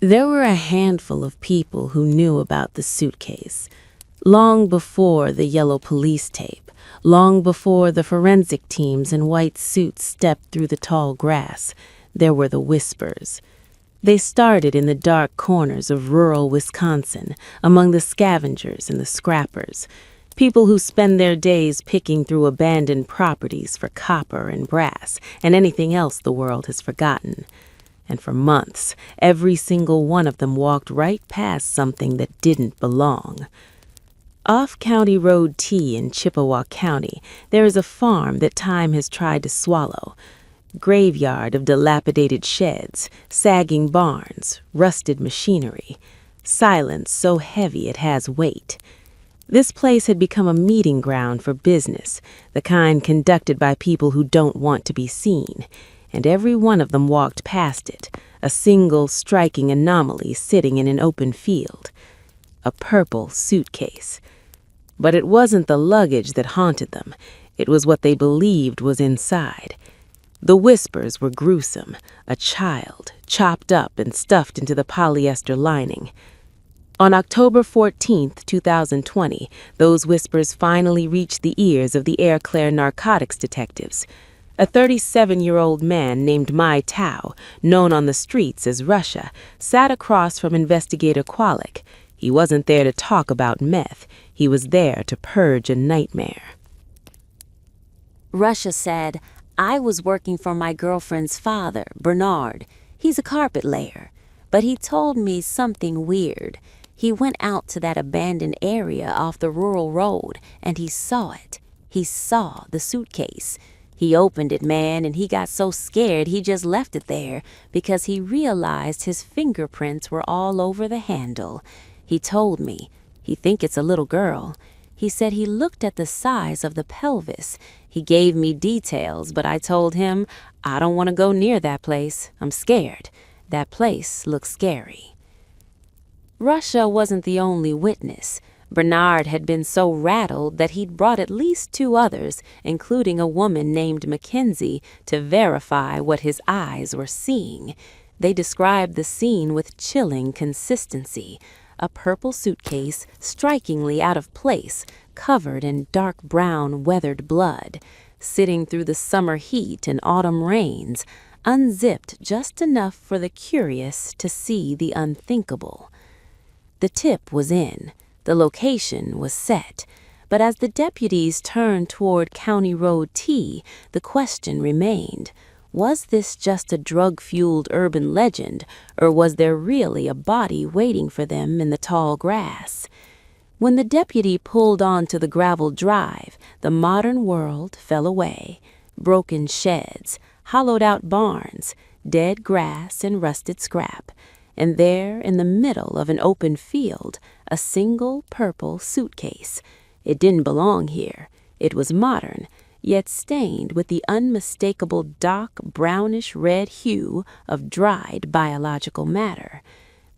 There were a handful of people who knew about the suitcase. Long before the yellow police tape, long before the forensic teams in white suits stepped through the tall grass, there were the whispers. They started in the dark corners of rural Wisconsin, among the scavengers and the scrappers, people who spend their days picking through abandoned properties for copper and brass and anything else the world has forgotten. And for months, every single one of them walked right past something that didn't belong. Off County Road T in Chippewa County, there is a farm that time has tried to swallow. Graveyard of dilapidated sheds, sagging barns, rusted machinery. Silence so heavy it has weight. This place had become a meeting ground for business, the kind conducted by people who don't want to be seen, and every one of them walked past it, a single striking anomaly sitting in an open field. A purple suitcase. But it wasn't the luggage that haunted them. It was what they believed was inside. The whispers were gruesome. A child, chopped up and stuffed into the polyester lining. On October 14, 2020, those whispers finally reached the ears of the Air Claire narcotics detectives. A 37-year-old man named Mai Tao, known on the streets as Russia, sat across from Investigator Kwolek. He wasn't there to talk about meth. He was there to purge a nightmare. Russia said, I was working for my girlfriend's father, Bernard. He's a carpet layer. But he told me something weird. He went out to that abandoned area off the rural road, and he saw it. He saw the suitcase. He opened it, man, and he got so scared he just left it there because he realized his fingerprints were all over the handle. He told me. He think it's a little girl. He said he looked at the size of the pelvis. He gave me details, but I told him, I don't want to go near that place. I'm scared. That place looks scary. Russia wasn't the only witness. Bernard had been so rattled that he'd brought at least 2 others, including a woman named Mackenzie, to verify what his eyes were seeing. They described the scene with chilling consistency. A purple suitcase, strikingly out of place, covered in dark brown weathered blood, sitting through the summer heat and autumn rains, unzipped just enough for the curious to see the unthinkable. The tip was in. The location was set. But as the deputies turned toward County Road T, the question remained. Was this just a drug-fueled urban legend, or was there really a body waiting for them in the tall grass? When the deputy pulled onto the gravel drive, the modern world fell away. Broken sheds, hollowed-out barns, dead grass and rusted scrap. And there, in the middle of an open field, a single purple suitcase. It didn't belong here. It was modern, yet stained with the unmistakable dark brownish-red hue of dried biological matter.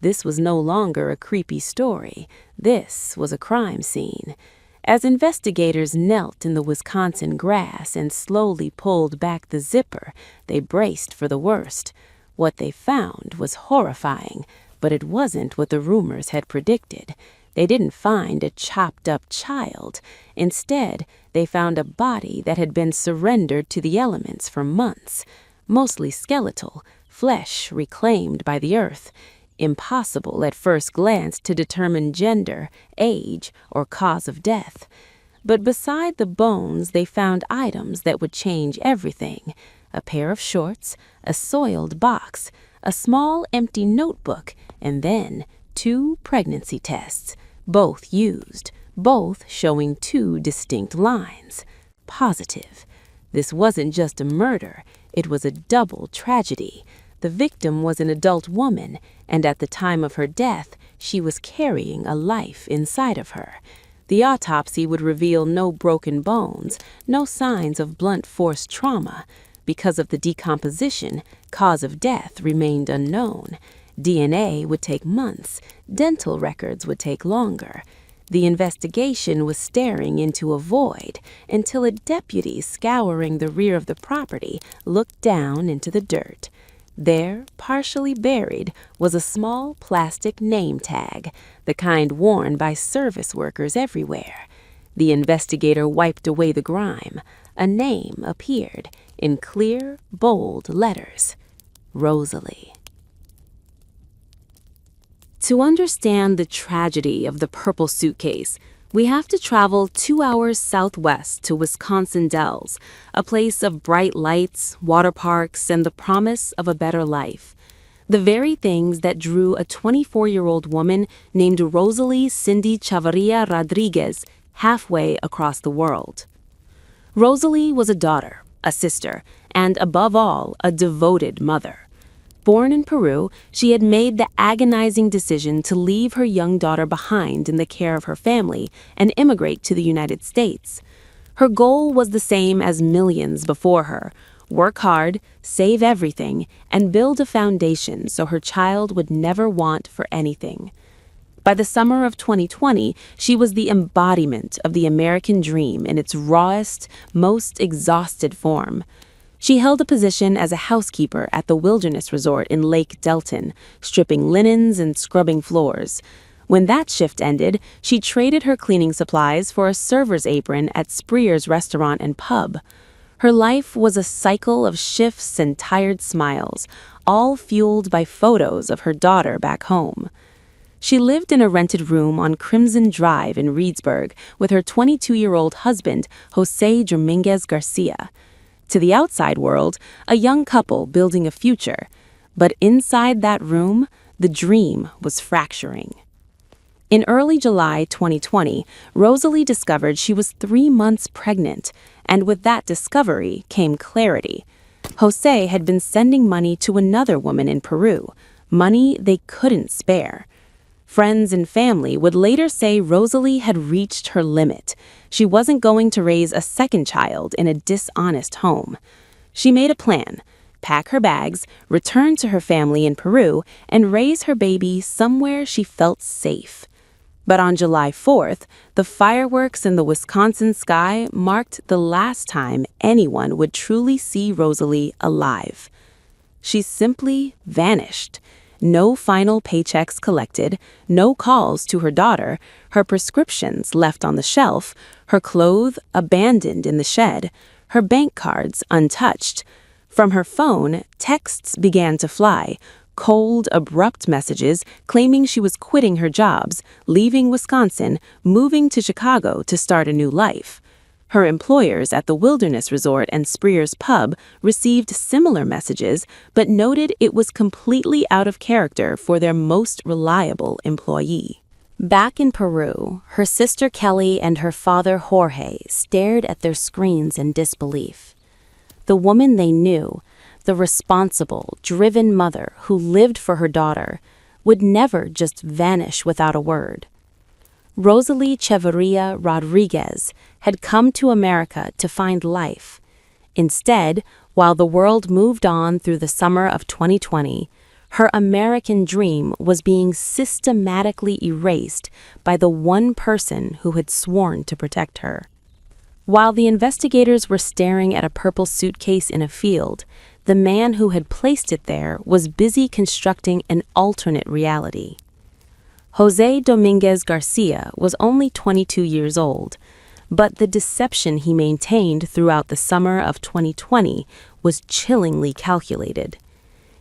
This was no longer a creepy story. This was a crime scene. As investigators knelt in the Wisconsin grass and slowly pulled back the zipper, they braced for the worst. What they found was horrifying, but it wasn't what the rumors had predicted. They didn't find a chopped-up child. Instead, they found a body that had been surrendered to the elements for months, mostly skeletal, flesh reclaimed by the earth. Impossible at first glance to determine gender, age, or cause of death. But beside the bones, they found items that would change everything. A pair of shorts, a soiled box, a small empty notebook, and then 2 pregnancy tests, both used, both showing 2 distinct lines. Positive. This wasn't just a murder, it was a double tragedy. The victim was an adult woman, and at the time of her death, she was carrying a life inside of her. The autopsy would reveal no broken bones, no signs of blunt force trauma. Because of the decomposition, cause of death remained unknown. DNA would take months. Dental records would take longer. The investigation was staring into a void until a deputy scouring the rear of the property looked down into the dirt. There, partially buried, was a small plastic name tag, the kind worn by service workers everywhere. The investigator wiped away the grime. A name appeared in clear, bold letters. Rosalie. To understand the tragedy of the purple suitcase, we have to travel 2 hours southwest to Wisconsin Dells, a place of bright lights, water parks, and the promise of a better life. The very things that drew a 24-year-old woman named Rosalie Cindy Chavarria Rodriguez halfway across the world. Rosalie was a daughter, a sister, and above all, a devoted mother. Born in Peru, she had made the agonizing decision to leave her young daughter behind in the care of her family and immigrate to the United States. Her goal was the same as millions before her: work hard, save everything, and build a foundation so her child would never want for anything. By the summer of 2020, she was the embodiment of the American dream in its rawest, most exhausted form. She held a position as a housekeeper at the Wilderness Resort in Lake Delton, stripping linens and scrubbing floors. When that shift ended, she traded her cleaning supplies for a server's apron at Spreer's restaurant and pub. Her life was a cycle of shifts and tired smiles, all fueled by photos of her daughter back home. She lived in a rented room on Crimson Drive in Reedsburg with her 22-year-old husband, Jose Dominguez Garcia. To the outside world, a young couple building a future. But inside that room, the dream was fracturing. In early July 2020, Rosalie discovered she was 3 months pregnant, and with that discovery came clarity. Jose had been sending money to another woman in Peru, money they couldn't spare. Friends and family would later say Rosalie had reached her limit. She wasn't going to raise a second child in a dishonest home. She made a plan: pack her bags, return to her family in Peru, and raise her baby somewhere she felt safe. But on July 4th, the fireworks in the Wisconsin sky marked the last time anyone would truly see Rosalie alive. She simply vanished. No final paychecks collected, no calls to her daughter, her prescriptions left on the shelf, her clothes abandoned in the shed, her bank cards untouched. From her phone, texts began to fly, cold, abrupt messages claiming she was quitting her jobs, leaving Wisconsin, moving to Chicago to start a new life. Her employers at the Wilderness Resort and Spreer's pub received similar messages, but noted it was completely out of character for their most reliable employee. Back in Peru, her sister Kelly and her father Jorge stared at their screens in disbelief. The woman they knew, the responsible, driven mother who lived for her daughter, would never just vanish without a word. Rosalie Chavarria Rodriguez had come to America to find life. Instead, while the world moved on through the summer of 2020, her American dream was being systematically erased by the one person who had sworn to protect her. While the investigators were staring at a purple suitcase in a field, the man who had placed it there was busy constructing an alternate reality. Jose Dominguez Garcia was only 22 years old, but the deception he maintained throughout the summer of 2020 was chillingly calculated.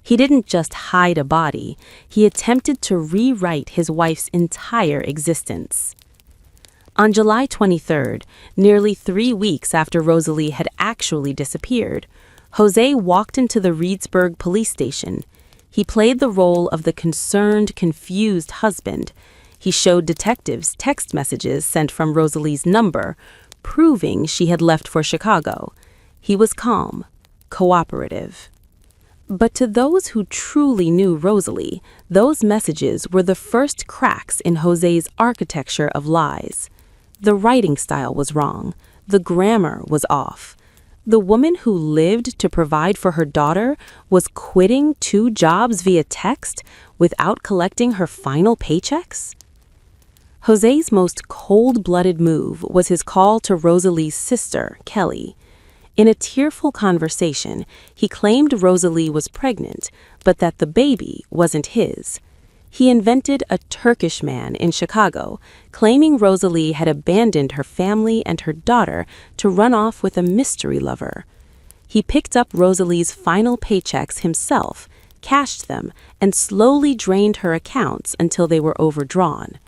He didn't just hide a body, he attempted to rewrite his wife's entire existence. On July 23rd, nearly 3 weeks after Rosalie had actually disappeared, Jose walked into the Reedsburg police station. He played the role of the concerned, confused husband. He showed detectives text messages sent from Rosalie's number, proving she had left for Chicago. He was calm, cooperative. But to those who truly knew Rosalie, those messages were the first cracks in Jose's architecture of lies. The writing style was wrong. The grammar was off. The woman who lived to provide for her daughter was quitting 2 jobs via text without collecting her final paychecks? Jose's most cold-blooded move was his call to Rosalie's sister, Kelly. In a tearful conversation, he claimed Rosalie was pregnant, but that the baby wasn't his. He invented a Turkish man in Chicago, claiming Rosalie had abandoned her family and her daughter to run off with a mystery lover. He picked up Rosalie's final paychecks himself, cashed them, and slowly drained her accounts until they were overdrawn.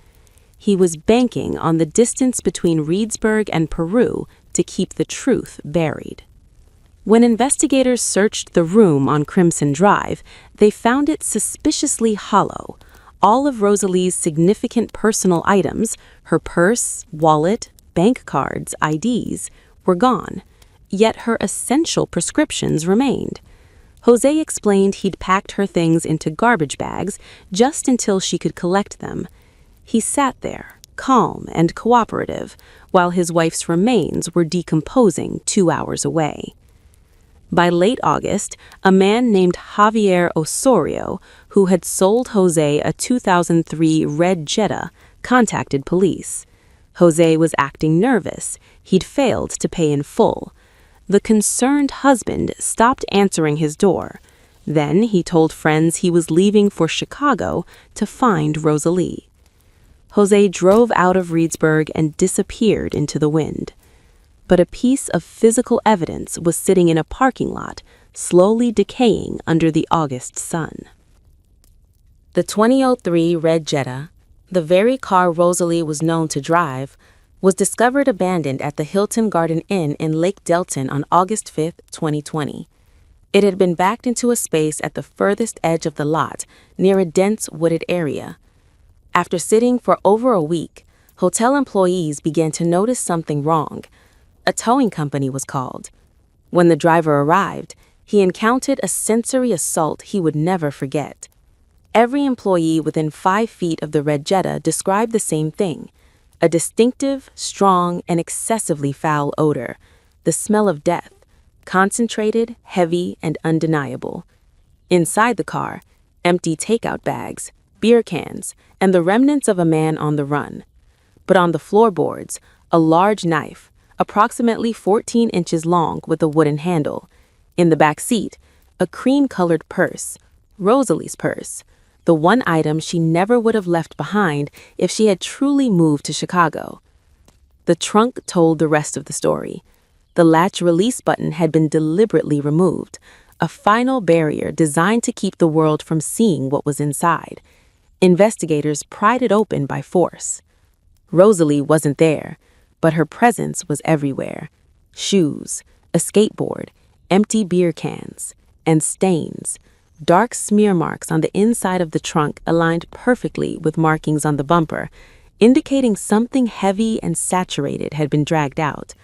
He was banking on the distance between Reedsburg and Peru to keep the truth buried. When investigators searched the room on Crimson Drive, they found it suspiciously hollow. All of Rosalie's significant personal items, her purse, wallet, bank cards, IDs, were gone. Yet her essential prescriptions remained. Jose explained he'd packed her things into garbage bags just until she could collect them. He sat there, calm and cooperative, while his wife's remains were decomposing 2 hours away. By late August, a man named Javier Osorio, who had sold Jose a 2003 red Jetta, contacted police. Jose was acting nervous. He'd failed to pay in full. The concerned husband stopped answering his door. Then he told friends he was leaving for Chicago to find Rosalie. Jose drove out of Reedsburg and disappeared into the wind. But a piece of physical evidence was sitting in a parking lot, slowly decaying under the August sun. The 2003 red Jetta, the very car Rosalie was known to drive, was discovered abandoned at the Hilton Garden Inn in Lake Delton on August 5, 2020. It had been backed into a space at the furthest edge of the lot, near a dense wooded area. After sitting for over a week, hotel employees began to notice something wrong. A towing company was called. When the driver arrived, he encountered a sensory assault he would never forget. Every employee within 5 feet of the red Jetta described the same thing: a distinctive, strong, and excessively foul odor, the smell of death, concentrated, heavy, and undeniable. Inside the car, empty takeout bags, beer cans, and the remnants of a man on the run. But on the floorboards, a large knife, approximately 14 inches long with a wooden handle. In the back seat, a cream-colored purse, Rosalie's purse, the one item she never would have left behind if she had truly moved to Chicago. The trunk told the rest of the story. The latch release button had been deliberately removed, a final barrier designed to keep the world from seeing what was inside. Investigators pried it open by force. Rosalie wasn't there, but her presence was everywhere. Shoes, a skateboard, empty beer cans, and stains. Dark smear marks on the inside of the trunk aligned perfectly with markings on the bumper, indicating something heavy and saturated had been dragged out.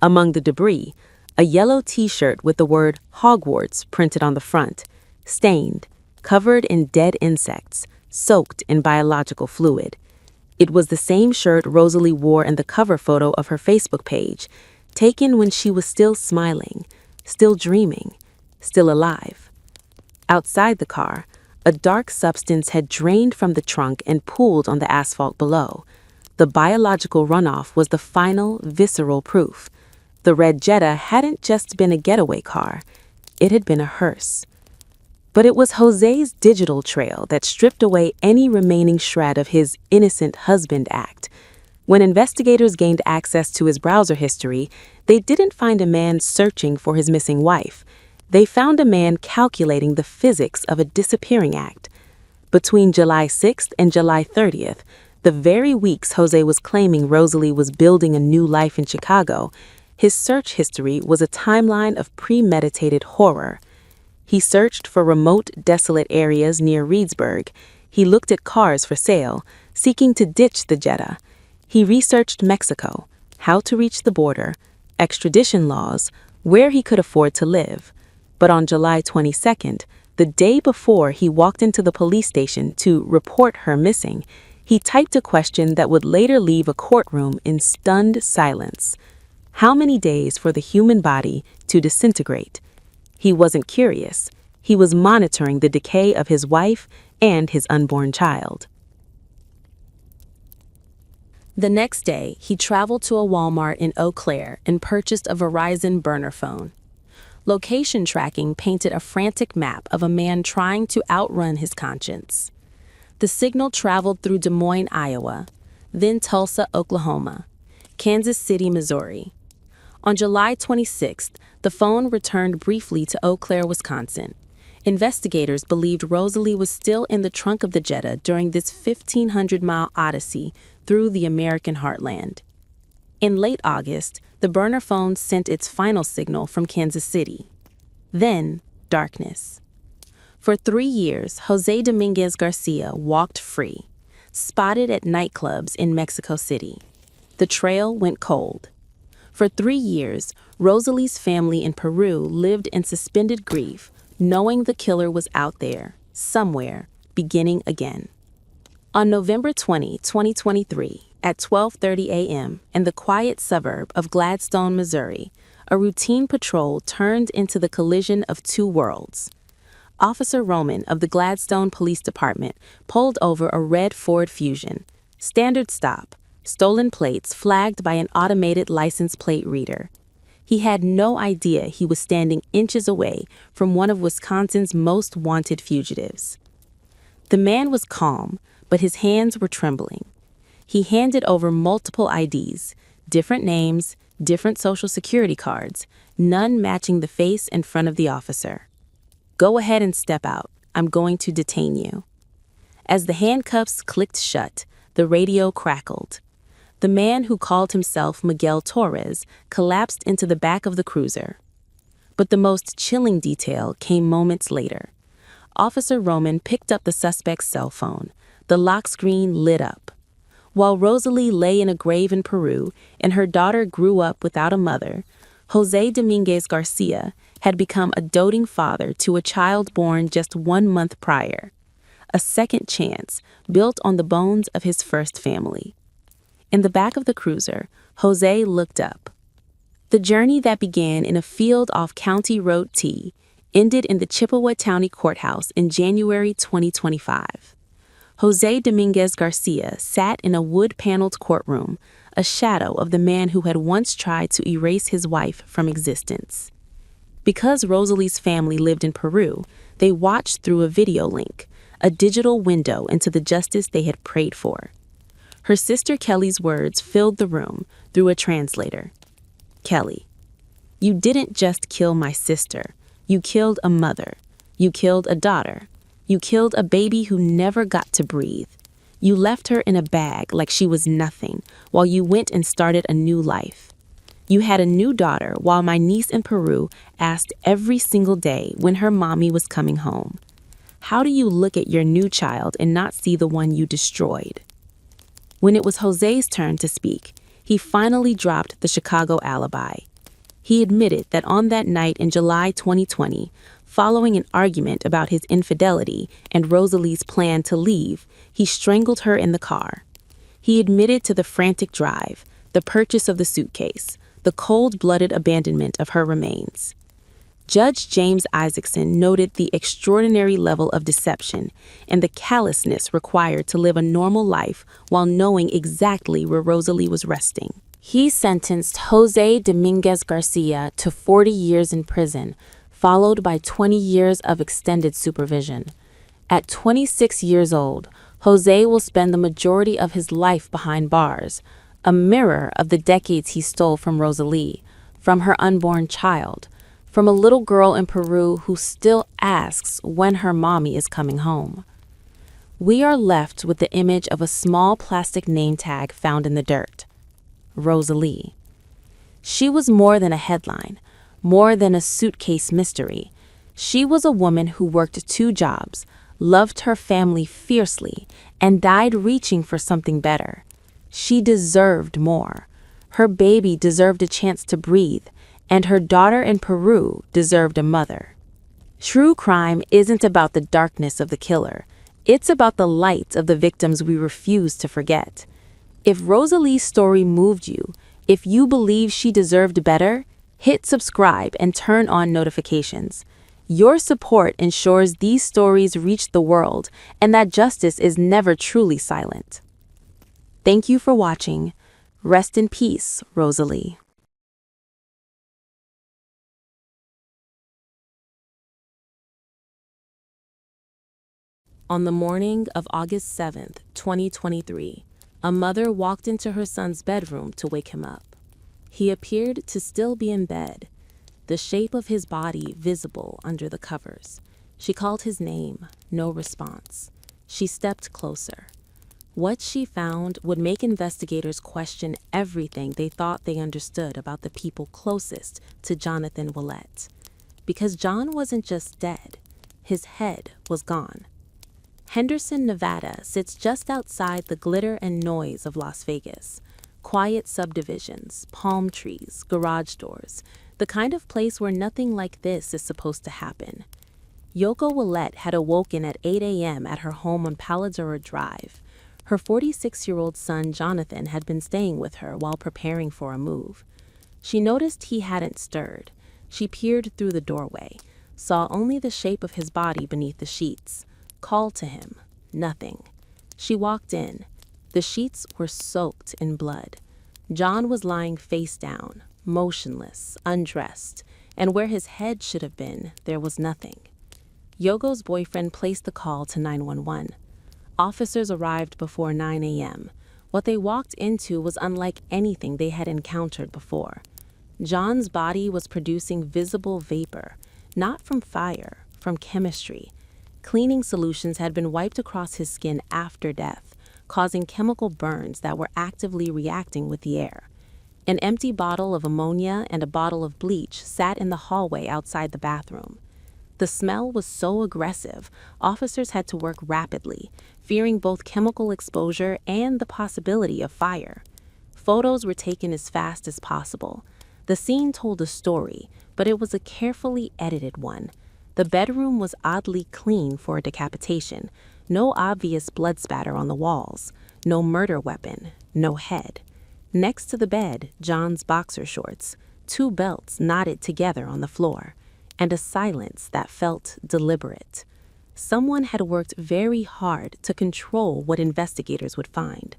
Among the debris, a yellow T-shirt with the word Hogwarts printed on the front, stained, covered in dead insects, soaked in biological fluid. It was the same shirt Rosalie wore in the cover photo of her Facebook page, taken when she was still smiling, still dreaming, still alive. Outside the car, a dark substance had drained from the trunk and pooled on the asphalt below. The biological runoff was the final, visceral proof. The red Jetta hadn't just been a getaway car, it had been a hearse. But it was Jose's digital trail that stripped away any remaining shred of his innocent husband act. When investigators gained access to his browser history, they didn't find a man searching for his missing wife. They found a man calculating the physics of a disappearing act. Between July 6th and July 30th, the very weeks Jose was claiming Rosalie was building a new life in Chicago, his search history was a timeline of premeditated horror. He searched for remote, desolate areas near Reedsburg. He looked at cars for sale, seeking to ditch the Jetta. He researched Mexico, how to reach the border, extradition laws, where he could afford to live. But on July 22nd, the day before he walked into the police station to report her missing, he typed a question that would later leave a courtroom in stunned silence. How many days for the human body to disintegrate? He wasn't curious. He was monitoring the decay of his wife and his unborn child. The next day, he traveled to a Walmart in Eau Claire and purchased a Verizon burner phone. Location tracking painted a frantic map of a man trying to outrun his conscience. The signal traveled through Des Moines, Iowa, then Tulsa, Oklahoma, Kansas City, Missouri. On July 26th, the phone returned briefly to Eau Claire, Wisconsin. Investigators believed Rosalie was still in the trunk of the Jetta during this 1,500-mile odyssey through the American heartland. In late August, the burner phone sent its final signal from Kansas City. Then, darkness. For 3 years, Jose Dominguez Garcia walked free, spotted at nightclubs in Mexico City. The trail went cold. For 3 years, Rosalie's family in Peru lived in suspended grief, knowing the killer was out there, somewhere, beginning again. On November 20, 2023, at 12:30 a.m. in the quiet suburb of Gladstone, Missouri, a routine patrol turned into the collision of two worlds. Officer Roman of the Gladstone Police Department pulled over a red Ford Fusion. Standard stop, stolen plates flagged by an automated license plate reader. He had no idea he was standing inches away from one of Wisconsin's most wanted fugitives. The man was calm, but his hands were trembling. He handed over multiple IDs, different names, different social security cards, none matching the face in front of the officer. "Go ahead and step out. I'm going to detain you." As the handcuffs clicked shut, the radio crackled. The man who called himself Miguel Torres collapsed into the back of the cruiser. But the most chilling detail came moments later. Officer Roman picked up the suspect's cell phone. The lock screen lit up. While Rosalie lay in a grave in Peru and her daughter grew up without a mother, Jose Dominguez Garcia had become a doting father to a child born just 1 month prior. A second chance built on the bones of his first family. In the back of the cruiser, Jose looked up. The journey that began in a field off County Road T ended in the Chippewa County Courthouse in January 2025. Jose Dominguez Garcia sat in a wood-paneled courtroom, a shadow of the man who had once tried to erase his wife from existence. Because Rosalie's family lived in Peru, they watched through a video link, a digital window into the justice they had prayed for. Her sister Kelly's words filled the room through a translator. "Kelly, you didn't just kill my sister. You killed a mother. You killed a daughter. You killed a baby who never got to breathe. You left her in a bag like she was nothing while you went and started a new life. You had a new daughter while my niece in Peru asked every single day when her mommy was coming home. How do you look at your new child and not see the one you destroyed?" When it was Jose's turn to speak, he finally dropped the Chicago alibi. He admitted that on that night in July 2020, following an argument about his infidelity and Rosalie's plan to leave, he strangled her in the car. He admitted to the frantic drive, the purchase of the suitcase, the cold-blooded abandonment of her remains. Judge James Isaacson noted the extraordinary level of deception and the callousness required to live a normal life while knowing exactly where Rosalie was resting. He sentenced Jose Dominguez Garcia to 40 years in prison, followed by 20 years of extended supervision. At 26 years old, Jose will spend the majority of his life behind bars, a mirror of the decades he stole from Rosalie, from her unborn child, from a little girl in Peru who still asks when her mommy is coming home. We are left with the image of a small plastic name tag found in the dirt. Rosalie. She was more than a headline, more than a suitcase mystery. She was a woman who worked 2 jobs, loved her family fiercely, and died reaching for something better. She deserved more. Her baby deserved a chance to breathe, and her daughter in Peru deserved a mother. True crime isn't about the darkness of the killer. It's about the light of the victims we refuse to forget. If Rosalie's story moved you, if you believe she deserved better, hit subscribe and turn on notifications. Your support ensures these stories reach the world and that justice is never truly silent. Thank you for watching. Rest in peace, Rosalie. On the morning of August 7th, 2023, a mother walked into her son's bedroom to wake him up. He appeared to still be in bed, the shape of his body visible under the covers. She called his name, no response. She stepped closer. What she found would make investigators question everything they thought they understood about the people closest to Jonathan Willett. Because John wasn't just dead, his head was gone. Henderson, Nevada sits just outside the glitter and noise of Las Vegas. Quiet subdivisions, palm trees, garage doors, the kind of place where nothing like this is supposed to happen. Yoko Willett had awoken at 8 a.m. at her home on Paladura Drive. Her 46-year-old son Jonathan had been staying with her while preparing for a move. She noticed he hadn't stirred. She peered through the doorway, saw only the shape of his body beneath the sheets. Called to him. Nothing. She walked in. The sheets were soaked in blood. John was lying face down, motionless, undressed, and where his head should have been, there was nothing. Yoko's boyfriend placed the call to 911. Officers arrived before 9 a.m. What they walked into was unlike anything they had encountered before. John's body was producing visible vapor, not from fire, from chemistry. Cleaning solutions had been wiped across his skin after death, causing chemical burns that were actively reacting with the air. An empty bottle of ammonia and a bottle of bleach sat in the hallway outside the bathroom. The smell was so aggressive, officers had to work rapidly, fearing both chemical exposure and the possibility of fire. Photos were taken as fast as possible. The scene told a story, but it was a carefully edited one. The bedroom was oddly clean for a decapitation. No obvious blood spatter on the walls. No murder weapon. No head. Next to the bed, John's boxer shorts. 2 belts knotted together on the floor. And a silence that felt deliberate. Someone had worked very hard to control what investigators would find.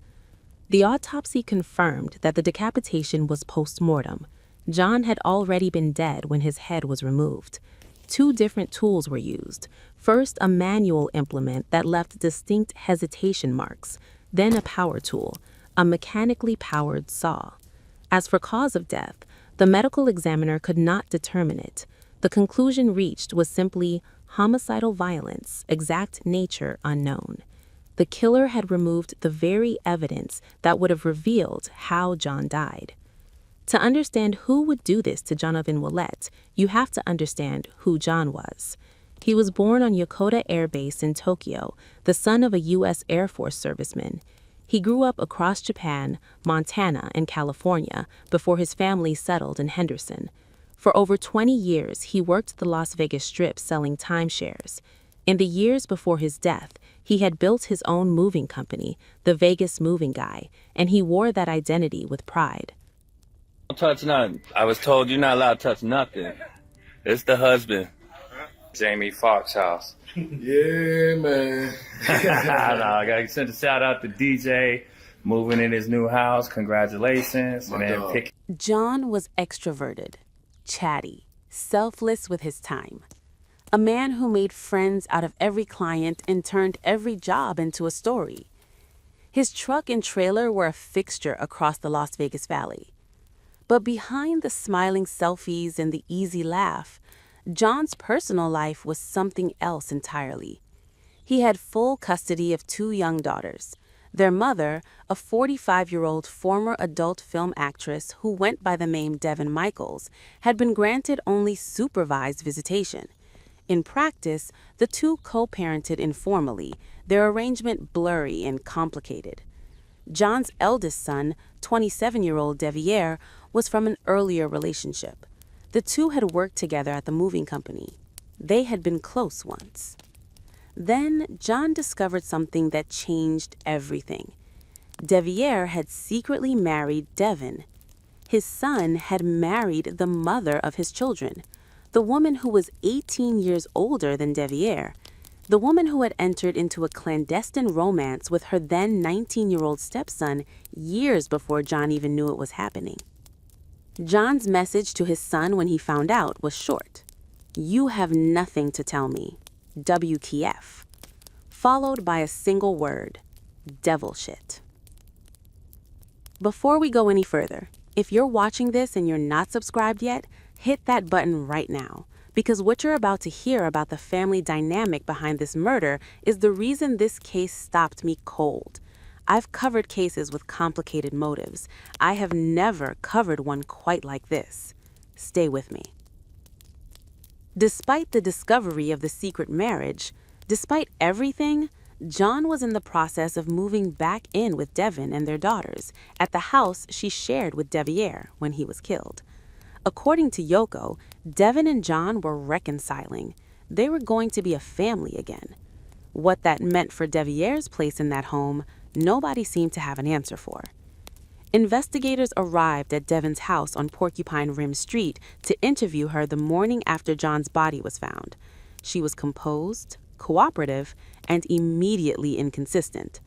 The autopsy confirmed that the decapitation was post-mortem. John had already been dead when his head was removed. 2 different tools were used. First, a manual implement that left distinct hesitation marks, then a power tool, a mechanically powered saw. As for cause of death, the medical examiner could not determine it. The conclusion reached was simply homicidal violence, exact nature unknown. The killer had removed the very evidence that would have revealed how John died. To understand who would do this to Jonathan Willett, you have to understand who John was. He was born on Yokota Air Base in Tokyo, the son of a U.S. Air Force serviceman. He grew up across Japan, Montana, and California before his family settled in Henderson. For over 20 years, he worked the Las Vegas Strip selling timeshares. In the years before his death, he had built his own moving company, the Vegas Moving Guy, and he wore that identity with pride. Don't touch nothing. I was told you're not allowed to touch nothing. It's the husband. Jamie Foxx house. Yeah, man. I gotta send a shout out to DJ moving in his new house. Congratulations. John was extroverted, chatty, selfless with his time. A man who made friends out of every client and turned every job into a story. His truck and trailer were a fixture across the Las Vegas Valley. But behind the smiling selfies and the easy laugh, John's personal life was something else entirely. He had full custody of 2 young daughters. Their mother, a 45-year-old former adult film actress who went by the name Devin Michaels, had been granted only supervised visitation. In practice, the 2 co-parented informally, their arrangement blurry and complicated. John's eldest son, 27-year-old Devier, was from an earlier relationship. The 2 had worked together at the moving company. They had been close once. Then John discovered something that changed everything. Devier had secretly married Devin. His son had married the mother of his children, the woman who was 18 years older than Devier. the woman who had entered into a clandestine romance with her then 19-year-old stepson years before John even knew it was happening. John's message to his son when he found out was short. "You have nothing to tell me. WTF." Followed by a single word: devil shit. Before we go any further, if you're watching this and you're not subscribed yet, hit that button right now, because what you're about to hear about the family dynamic behind this murder is the reason this case stopped me cold. I've covered cases with complicated motives. I have never covered one quite like this. Stay with me. Despite the discovery of the secret marriage, despite everything, John was in the process of moving back in with Devin and their daughters at the house she shared with Deviere when he was killed. According to Yoko, Devin and John were reconciling. They were going to be a family again. What that meant for Deviere's place in that home, nobody seemed to have an answer for. Investigators arrived at Devin's house on Porcupine Rim Street to interview her the morning after John's body was found. She was composed, cooperative, and immediately inconsistent.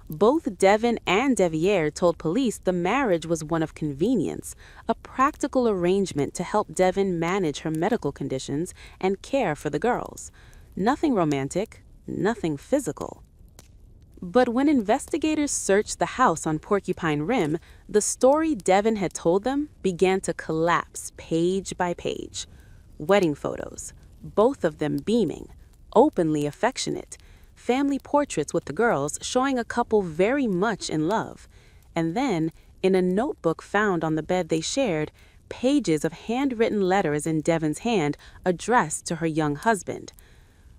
Both Devin and Deviere told police the marriage was one of convenience, a practical arrangement to help Devin manage her medical conditions and care for the girls. Nothing romantic, nothing physical. But when investigators searched the house on Porcupine Rim, the story Devin had told them began to collapse page by page. Wedding photos, both of them beaming, openly affectionate, family portraits with the girls showing a couple very much in love, and then, in a notebook found on the bed they shared, pages of handwritten letters in Devin's hand addressed to her young husband.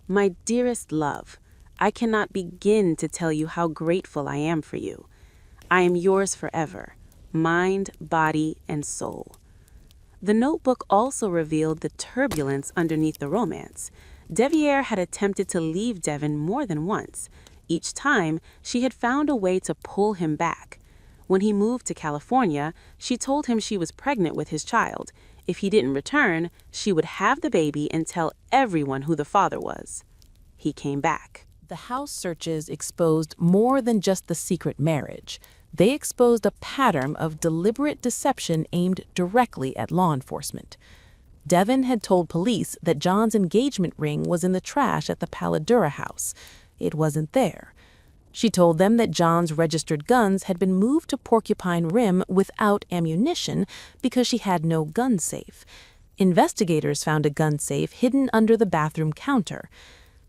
"My dearest love, I cannot begin to tell you how grateful I am for you. I am yours forever, mind, body, and soul." The notebook also revealed the turbulence underneath the romance. Deviere had attempted to leave Devin more than once. Each time, she had found a way to pull him back. When he moved to California, she told him she was pregnant with his child. If he didn't return, she would have the baby and tell everyone who the father was. He came back. The house searches exposed more than just the secret marriage. They exposed a pattern of deliberate deception aimed directly at law enforcement. Devin had told police that John's engagement ring was in the trash at the Paladura house. It wasn't there. She told them that John's registered guns had been moved to Porcupine Rim without ammunition because she had no gun safe. Investigators found a gun safe hidden under the bathroom counter.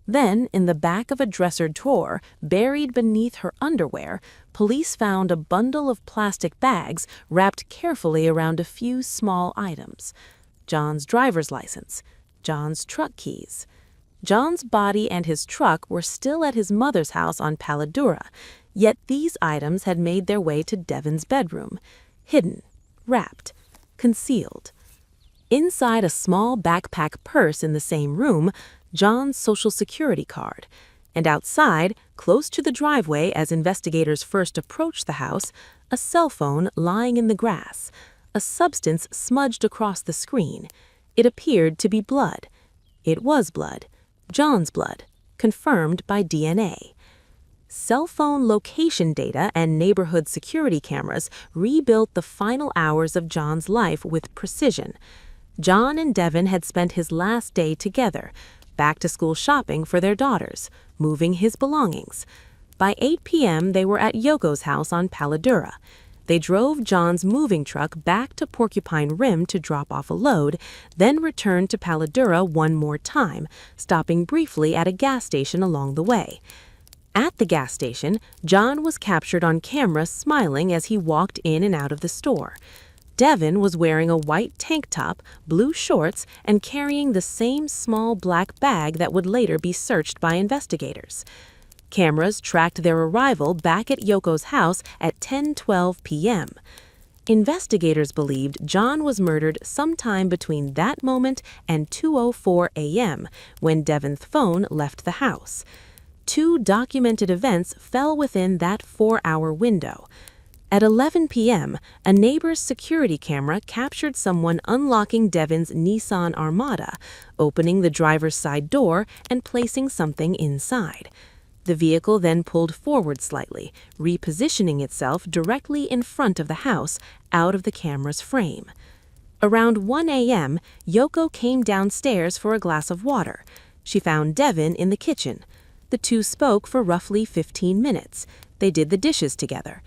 Then, in the back of a dresser drawer, buried beneath her underwear, police found a bundle of plastic bags wrapped carefully around a few small items. John's driver's license, John's truck keys. John's body and his truck were still at his mother's house on Paladura, yet these items had made their way to Devin's bedroom, hidden, wrapped, concealed. Inside a small backpack purse in the same room, John's Social Security card, and outside, close to the driveway as investigators first approached the house, a cell phone lying in the grass. A substance smudged across the screen. It appeared to be blood. It was blood. John's blood, confirmed by DNA. Cell phone location data and neighborhood security cameras rebuilt the final hours of John's life with precision. John and Devin had spent his last day together, back-to-school shopping for their daughters, moving his belongings. By 8 p.m., they were at Yoko's house on Paladura. They drove John's moving truck back to Porcupine Rim to drop off a load, then returned to Paladura one more time, stopping briefly at a gas station along the way. At the gas station, John was captured on camera smiling as he walked in and out of the store. Devin was wearing a white tank top, blue shorts, and carrying the same small black bag that would later be searched by investigators. Cameras tracked their arrival back at Yoko's house at 10:12 p.m. Investigators believed John was murdered sometime between that moment and 2:04 a.m., when Devin's phone left the house. Two documented events fell within that 4-hour window. At 11 p.m., a neighbor's security camera captured someone unlocking Devin's Nissan Armada, opening the driver's side door and placing something inside. The vehicle then pulled forward slightly, repositioning itself directly in front of the house, out of the camera's frame. Around 1 a.m., Yoko came downstairs for a glass of water. She found Devin in the kitchen. The two spoke for roughly 15 minutes. They did the dishes together.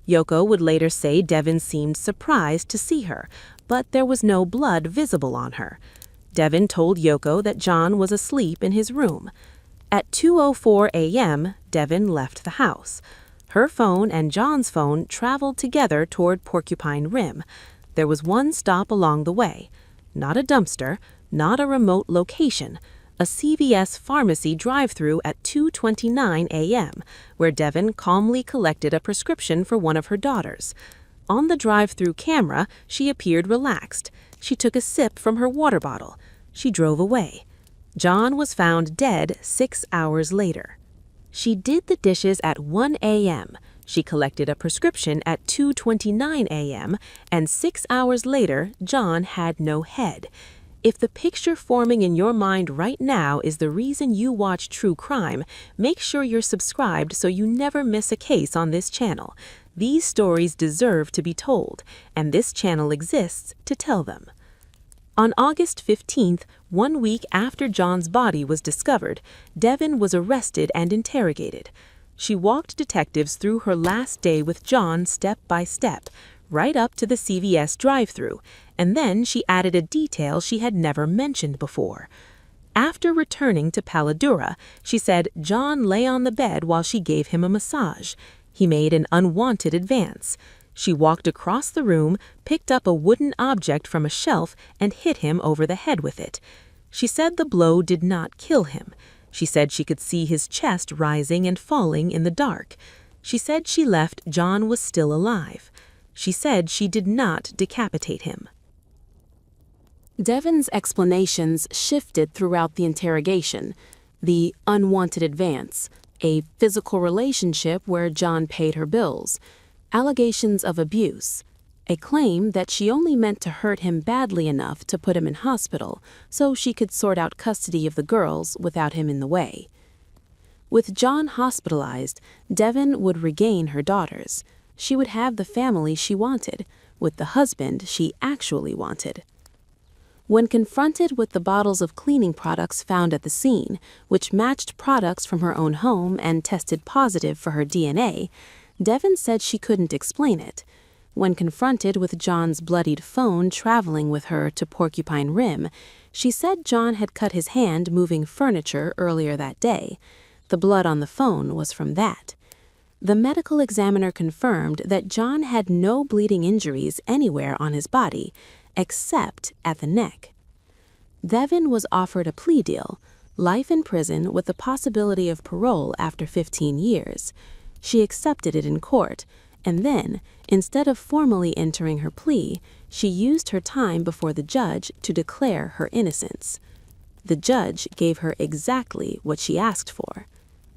Yoko would later say Devin seemed surprised to see her, but there was no blood visible on her. Devin told Yoko that John was asleep in his room. At 2:04 a.m., Devin left the house. Her phone and John's phone traveled together toward Porcupine Rim. There was one stop along the way. Not a dumpster, not a remote location. A CVS pharmacy drive-thru at 2:29 a.m., where Devin calmly collected a prescription for one of her daughters. On the drive-thru camera, she appeared relaxed. She took a sip from her water bottle. She drove away. John was found dead 6 hours later. She did the dishes at 1 a.m. She collected a prescription at 2:29 a.m., and 6 hours later, John had no head. If the picture forming in your mind right now is the reason you watch true crime, make sure you're subscribed so you never miss a case on this channel. These stories deserve to be told, and this channel exists to tell them. On August 15th, 1 week after John's body was discovered, Devin was arrested and interrogated. She walked detectives through her last day with John step by step, right up to the CVS drive-thru, and then she added a detail she had never mentioned before. After returning to Paladura, she said John lay on the bed while she gave him a massage. He made an unwanted advance. She walked across the room, picked up a wooden object from a shelf, and hit him over the head with it. She said the blow did not kill him. She said she could see his chest rising and falling in the dark. She said she left John was still alive. She said she did not decapitate him. Devin's explanations shifted throughout the interrogation. The unwanted advance, a physical relationship where John paid her bills, allegations of abuse, a claim that she only meant to hurt him badly enough to put him in hospital so she could sort out custody of the girls without him in the way. With John hospitalized, Devin would regain her daughters. She would have the family she wanted, with the husband she actually wanted. When confronted with the bottles of cleaning products found at the scene, which matched products from her own home and tested positive for her DNA, Devin said she couldn't explain it. When confronted with John's bloodied phone traveling with her to Porcupine Rim, she said John had cut his hand moving furniture earlier that day. The blood on the phone was from that. The medical examiner confirmed that John had no bleeding injuries anywhere on his body, except at the neck. Devin was offered a plea deal, life in prison with the possibility of parole after 15 years. She accepted it in court, and then, instead of formally entering her plea, she used her time before the judge to declare her innocence. The judge gave her exactly what she asked for.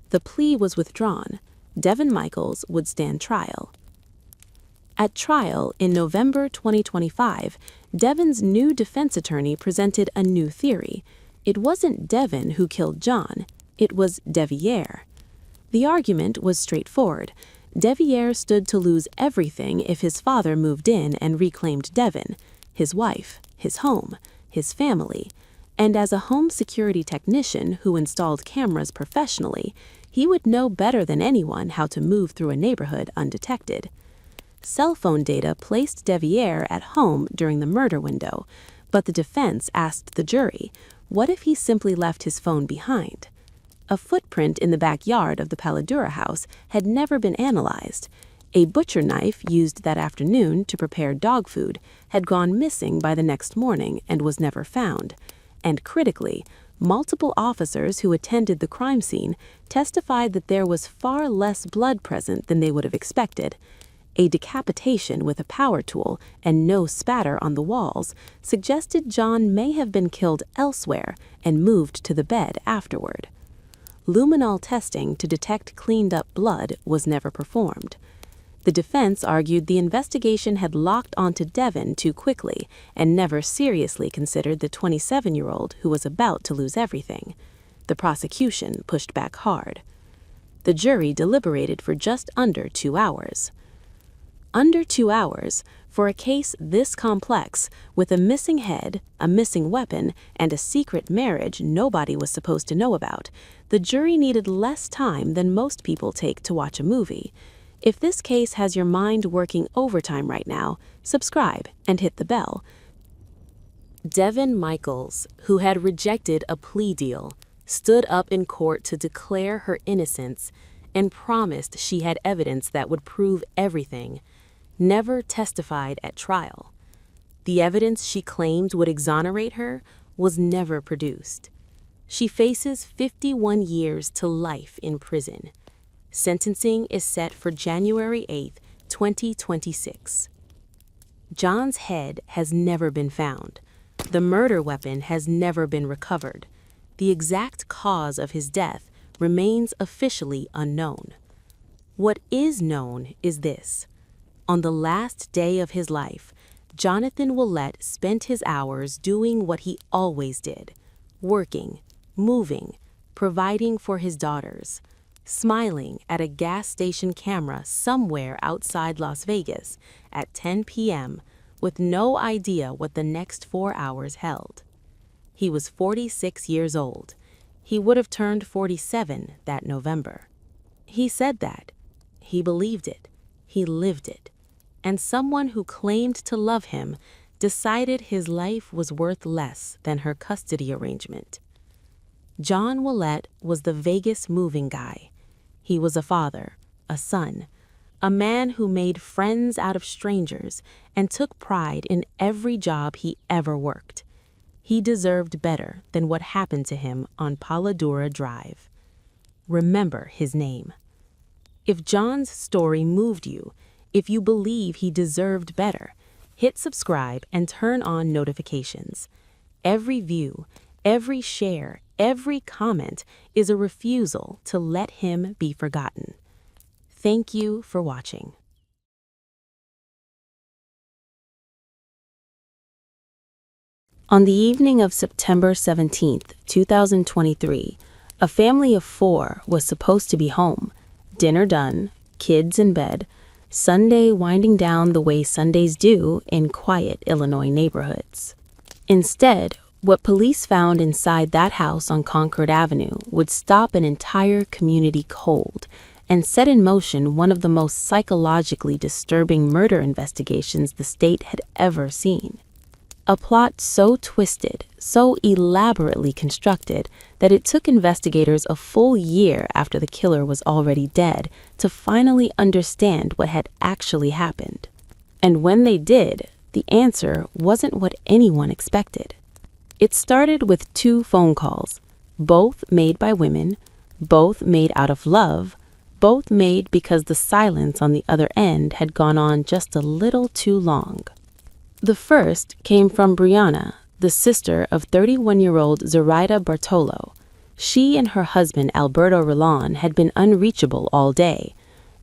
The plea was withdrawn. Devin Michaels would stand trial. At trial in November 2025, Devin's new defense attorney presented a new theory. It wasn't Devin who killed John, it was Deviere. The argument was straightforward. Deviere stood to lose everything if his father moved in and reclaimed Devin, his wife, his home, his family, and as a home security technician who installed cameras professionally, he would know better than anyone how to move through a neighborhood undetected. Cell phone data placed Deviere at home during the murder window, but the defense asked the jury, what if he simply left his phone behind? A footprint in the backyard of the Paladura house had never been analyzed. A butcher knife used that afternoon to prepare dog food had gone missing by the next morning and was never found. And critically, multiple officers who attended the crime scene testified that there was far less blood present than they would have expected. A decapitation with a power tool and no spatter on the walls suggested John may have been killed elsewhere and moved to the bed afterward. Luminol testing to detect cleaned-up blood was never performed. The defense argued the investigation had locked onto Devin too quickly and never seriously considered the 27-year-old who was about to lose everything. The prosecution pushed back hard. The jury deliberated for just under 2 hours. Under 2 hours, for a case this complex, with a missing head, a missing weapon, and a secret marriage nobody was supposed to know about, the jury needed less time than most people take to watch a movie. If this case has your mind working overtime right now, subscribe and hit the bell. Devin Michaels, who had rejected a plea deal, stood up in court to declare her innocence and promised she had evidence that would prove everything, never testified at trial. The evidence she claimed would exonerate her was never produced. She faces 51 years to life in prison. Sentencing is set for January 8, 2026. John's head has never been found. The murder weapon has never been recovered. The exact cause of his death remains officially unknown. What is known is this. On the last day of his life, Jonathan Willette spent his hours doing what he always did, working, moving, providing for his daughters, smiling at a gas station camera somewhere outside Las Vegas at 10 p.m. with no idea what the next 4 hours held. He was 46 years old. He would have turned 47 that November. He said that. He believed it. He lived it. And someone who claimed to love him decided his life was worth less than her custody arrangement. John Willette was the Vegas moving guy. He was a father, a son, a man who made friends out of strangers and took pride in every job he ever worked. He deserved better than what happened to him on Paladura Drive. Remember his name. If John's story moved you, if you believe he deserved better, hit subscribe and turn on notifications. Every view, every share, every comment is a refusal to let him be forgotten. Thank you for watching. On the evening of September 17, 2023, a family of 4 was supposed to be home, dinner done, kids in bed, Sunday winding down the way Sundays do in quiet Illinois neighborhoods. Instead, what police found inside that house on Concord Avenue would stop an entire community cold and set in motion one of the most psychologically disturbing murder investigations the state had ever seen. A plot so twisted, so elaborately constructed, that it took investigators a full year after the killer was already dead to finally understand what had actually happened. And when they did, the answer wasn't what anyone expected. It started with 2 phone calls, both made by women, both made out of love, both made because the silence on the other end had gone on just a little too long. The first came from Brianna, the sister of 31-year-old Zoraida Bartolo. She and her husband Alberto Rolon had been unreachable all day.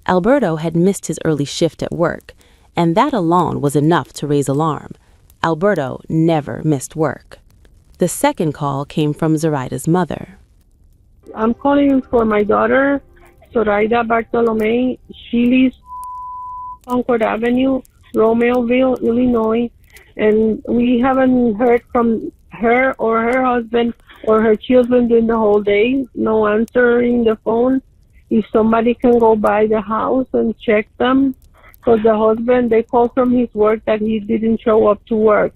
Alberto had missed his early shift at work, and that alone was enough to raise alarm. Alberto never missed work. The second call came from Zoraida's mother. I'm calling for my daughter, Zoraida Bartolome. She lives Concord Avenue, Romeoville, Illinois, and we haven't heard from her or her husband or her children during the whole day. No answering the phone. If somebody can go by the house and check them, because the husband, they called from his work that he didn't show up to work.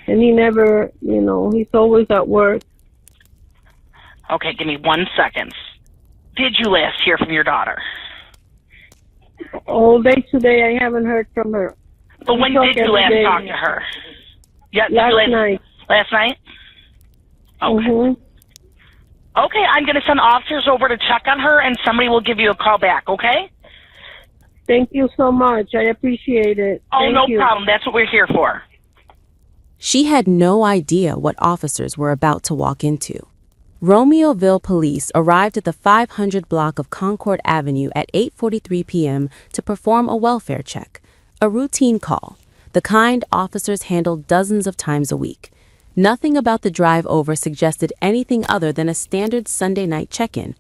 And he never, he's always at work. Okay, give me 1 second. Did you last hear from your daughter? All day today, I haven't heard from her. But when did you last talk to her? Yeah, last night. Last night? Okay. Mm-hmm. Okay, I'm going to send officers over to check on her, and somebody will give you a call back, okay? Thank you so much. I appreciate it. Oh, Thank you. No problem. That's what we're here for. She had no idea what officers were about to walk into. Romeoville police arrived at the 500 block of Concord Avenue at 8:43 p.m. to perform a welfare check, a routine call, the kind officers handle dozens of times a week. Nothing about the drive over suggested anything other than a standard Sunday night check-in,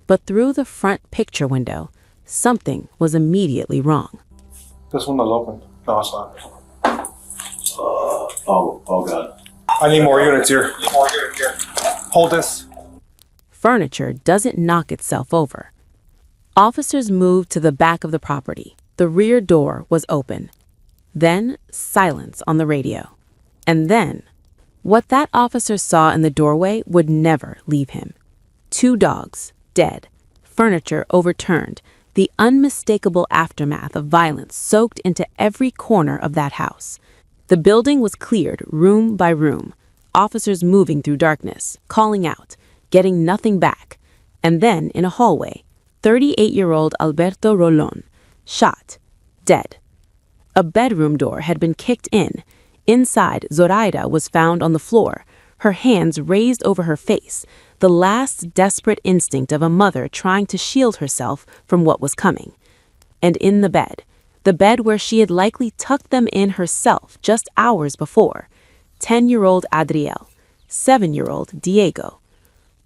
but through the front picture window, something was immediately wrong. This windows open. No, it's not. Oh God. I need more units here. Hold this. Furniture doesn't knock itself over. Officers moved to the back of the property. The rear door was open. Then silence on the radio. And then what that officer saw in the doorway would never leave him. 2 dogs, dead, furniture overturned, the unmistakable aftermath of violence soaked into every corner of that house. The building was cleared room by room, officers moving through darkness, calling out, getting nothing back. And then, in a hallway, 38-year-old Alberto Rolón, shot, dead. A bedroom door had been kicked in. Inside, Zoraida was found on the floor, her hands raised over her face, the last desperate instinct of a mother trying to shield herself from what was coming. And in the bed where she had likely tucked them in herself just hours before, 10-year-old Adriel, 7-year-old Diego.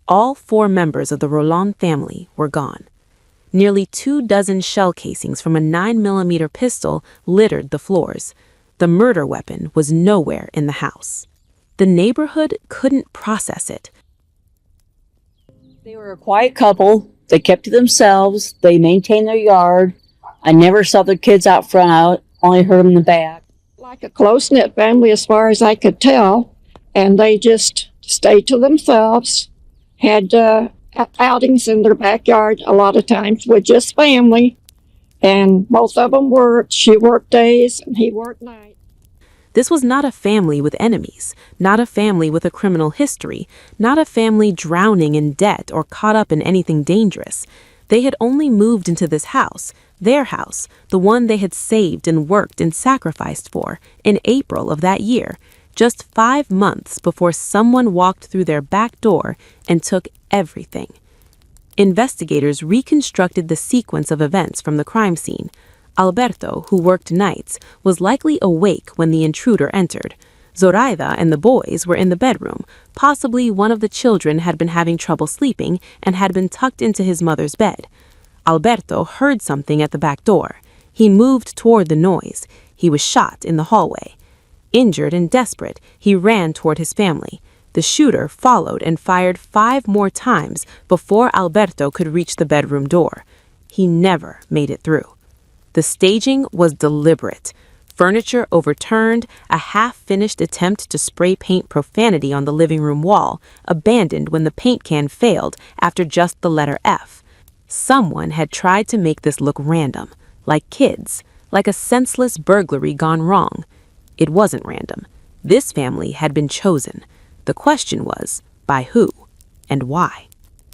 All 4 members of the Rolón family were gone. Nearly 24 shell casings from a 9mm pistol littered the floors. The murder weapon was nowhere in the house. The neighborhood couldn't process it. They were a quiet couple. They kept to themselves. They maintained their yard. I never saw the kids out front. I only heard them in the back. Like a close-knit family as far as I could tell. And they just stayed to themselves, had outings in their backyard a lot of times with just family. And both of them worked. She worked days and he worked nights. This was not a family with enemies, not a family with a criminal history, not a family drowning in debt or caught up in anything dangerous. They had only moved into this house, their house, the one they had saved and worked and sacrificed for, in April of that year, just 5 months before someone walked through their back door and took everything. Investigators reconstructed the sequence of events from the crime scene. Alberto, who worked nights, was likely awake when the intruder entered. Zoraida and the boys were in the bedroom. Possibly one of the children had been having trouble sleeping and had been tucked into his mother's bed. Alberto heard something at the back door. He moved toward the noise. He was shot in the hallway. Injured and desperate, he ran toward his family. The shooter followed and fired 5 more times before Alberto could reach the bedroom door. He never made it through. The staging was deliberate. Furniture overturned, a half-finished attempt to spray paint profanity on the living room wall, abandoned when the paint can failed after just the letter F. Someone had tried to make this look random, like kids, like a senseless burglary gone wrong. It wasn't random. This family had been chosen. The question was, by who and why?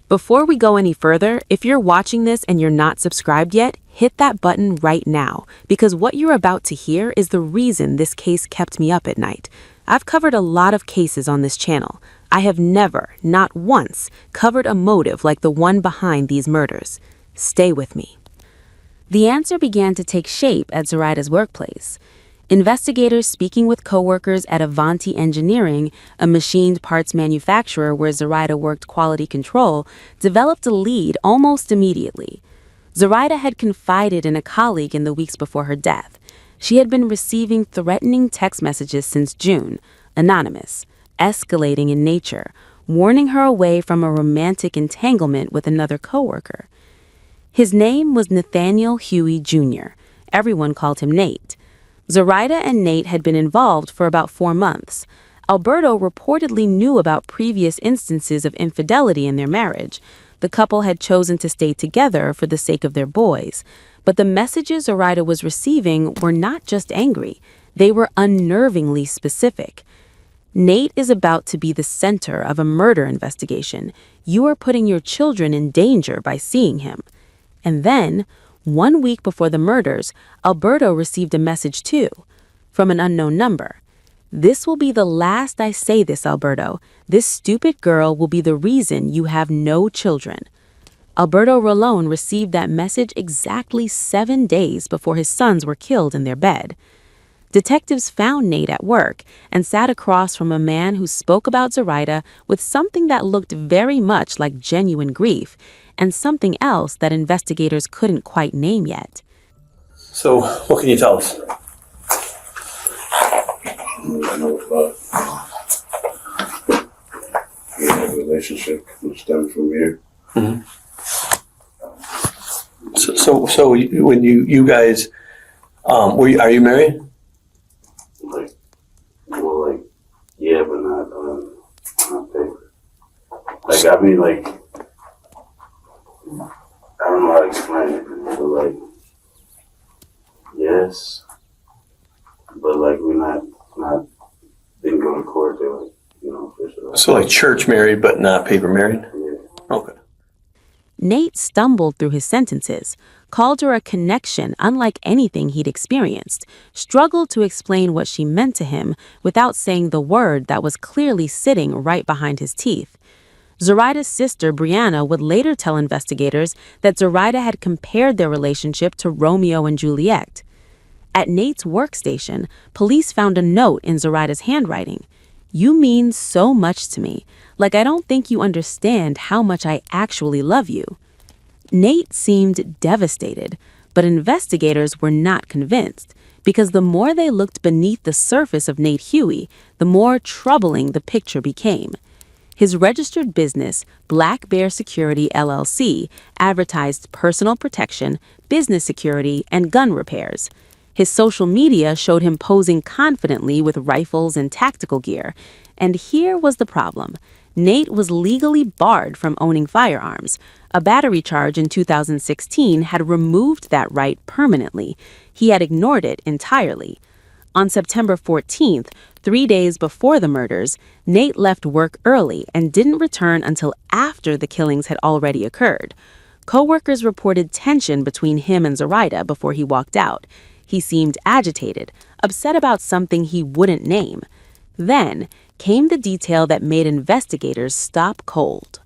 Before we go any further, if you're watching this and you're not subscribed yet, hit that button right now, because what you're about to hear is the reason this case kept me up at night. I've covered a lot of cases on this channel. I have never, not once, covered a motive like the one behind these murders. Stay with me. The answer began to take shape at Zoraida's workplace. Investigators speaking with coworkers at Avanti Engineering, a machined parts manufacturer where Zoraida worked quality control, developed a lead almost immediately. Zoraida had confided in a colleague in the weeks before her death. She had been receiving threatening text messages since June, anonymous, escalating in nature, warning her away from a romantic entanglement with another coworker. His name was Nathaniel Huey Jr. Everyone called him Nate. Zoraida and Nate had been involved for about 4 months. Alberto reportedly knew about previous instances of infidelity in their marriage. The couple had chosen to stay together for the sake of their boys. But the messages Zoraida was receiving were not just angry. They were unnervingly specific. Nate is about to be the center of a murder investigation. You are putting your children in danger by seeing him. And then, 1 week before the murders, Alberto received a message too, from an unknown number. "This will be the last I say this, Alberto. This stupid girl will be the reason you have no children." Alberto Rolón received that message exactly 7 days before his sons were killed in their bed. Detectives found Nate at work and sat across from a man who spoke about Zoraida with something that looked very much like genuine grief and something else that investigators couldn't quite name yet. So, what can you tell us? I know about the relationship which stemmed from here. Mm-hmm. So when you guys, are you married? Yeah, but not paper. I mean, I don't know how to explain it, but yes, but we're not didn't go to court. They official. So church married, but not paper married? Yeah. Okay. Nate stumbled through his sentences, called her a connection unlike anything he'd experienced, struggled to explain what she meant to him without saying the word that was clearly sitting right behind his teeth. Zoraida's sister, Brianna, would later tell investigators that Zoraida had compared their relationship to Romeo and Juliet. At Nate's workstation, police found a note in Zoraida's handwriting. "You mean so much to me. I don't think you understand how much I actually love you." Nate seemed devastated, but investigators were not convinced, because the more they looked beneath the surface of Nate Huey, the more troubling the picture became. His registered business, Black Bear Security LLC, advertised personal protection, business security, and gun repairs. His social media showed him posing confidently with rifles and tactical gear. And here was the problem. Nate was legally barred from owning firearms. A battery charge in 2016 had removed that right permanently. He had ignored it entirely. On September 14th, 3 days before the murders, Nate left work early and didn't return until after the killings had already occurred. Coworkers reported tension between him and Zoraida before he walked out. He seemed agitated, upset about something he wouldn't name. Then came the detail that made investigators stop cold.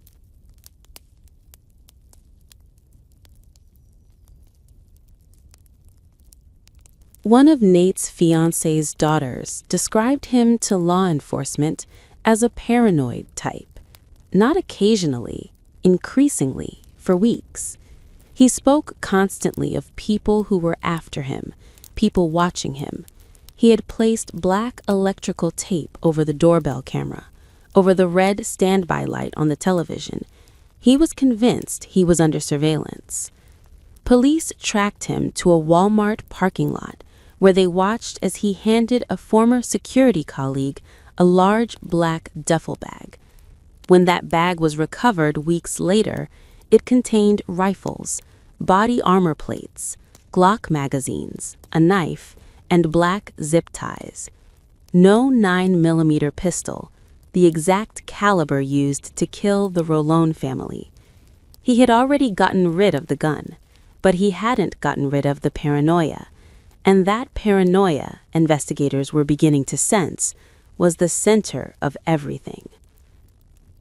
One of Nate's fiance's daughters described him to law enforcement as a paranoid type. Not occasionally, increasingly, for weeks. He spoke constantly of people who were after him, people watching him. He had placed black electrical tape over the doorbell camera, over the red standby light on the television. He was convinced he was under surveillance. Police tracked him to a Walmart parking lot where they watched as he handed a former security colleague a large black duffel bag. When that bag was recovered weeks later, it contained rifles, body armor plates, Glock magazines, a knife, and black zip ties. No 9mm pistol, the exact caliber used to kill the Rolón family. He had already gotten rid of the gun, but he hadn't gotten rid of the paranoia. And that paranoia, investigators were beginning to sense, was the center of everything.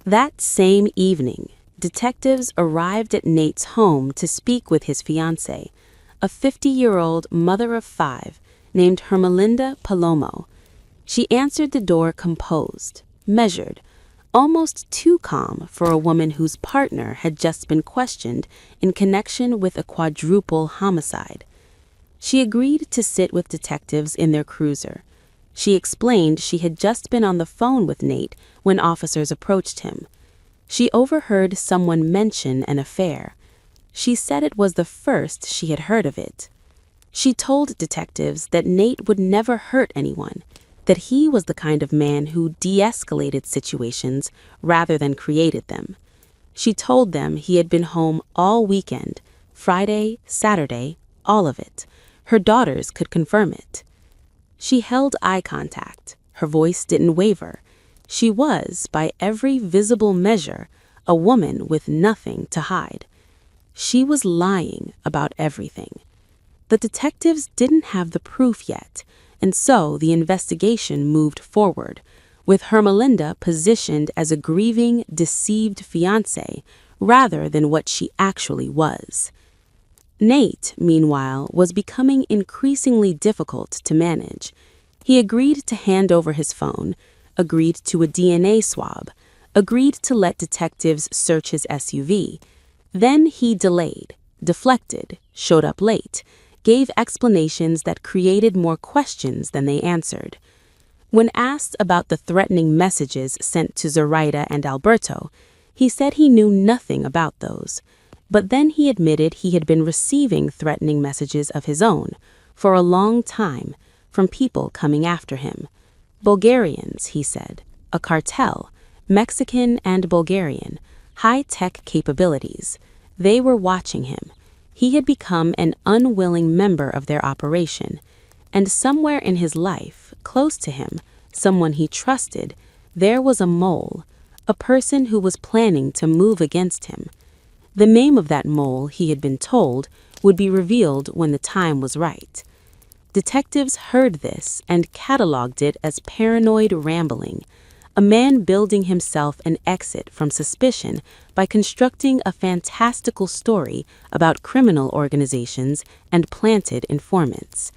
That same evening, detectives arrived at Nate's home to speak with his fiancée, a 50-year-old mother of 5 named Hermelinda Palomo. She answered the door composed, measured, almost too calm for a woman whose partner had just been questioned in connection with a quadruple homicide. She agreed to sit with detectives in their cruiser. She explained she had just been on the phone with Nate when officers approached him. She overheard someone mention an affair. She said it was the first she had heard of it. She told detectives that Nate would never hurt anyone, that he was the kind of man who de-escalated situations rather than created them. She told them he had been home all weekend, Friday, Saturday, all of it. Her daughters could confirm it. She held eye contact. Her voice didn't waver. She was, by every visible measure, a woman with nothing to hide. She was lying about everything. The detectives didn't have the proof yet, And so the investigation moved forward, with Hermelinda positioned as a grieving, deceived fiancé rather than what she actually was. Nate, meanwhile, was becoming increasingly difficult to manage. He agreed to hand over his phone, agreed to a DNA swab, agreed to let detectives search his SUV. Then he delayed, deflected, showed up late, gave explanations that created more questions than they answered. When asked about the threatening messages sent to Zoraida and Alberto, he said he knew nothing about those. But then he admitted he had been receiving threatening messages of his own for a long time from people coming after him. Bulgarians, he said, a cartel, Mexican and Bulgarian, high-tech capabilities. They were watching him. He had become an unwilling member of their operation. And somewhere in his life, close to him, someone he trusted, there was a mole, a person who was planning to move against him. The name of that mole, he had been told, would be revealed when the time was right. Detectives heard this and cataloged it as paranoid rambling, a man building himself an exit from suspicion by constructing a fantastical story about criminal organizations and planted informants.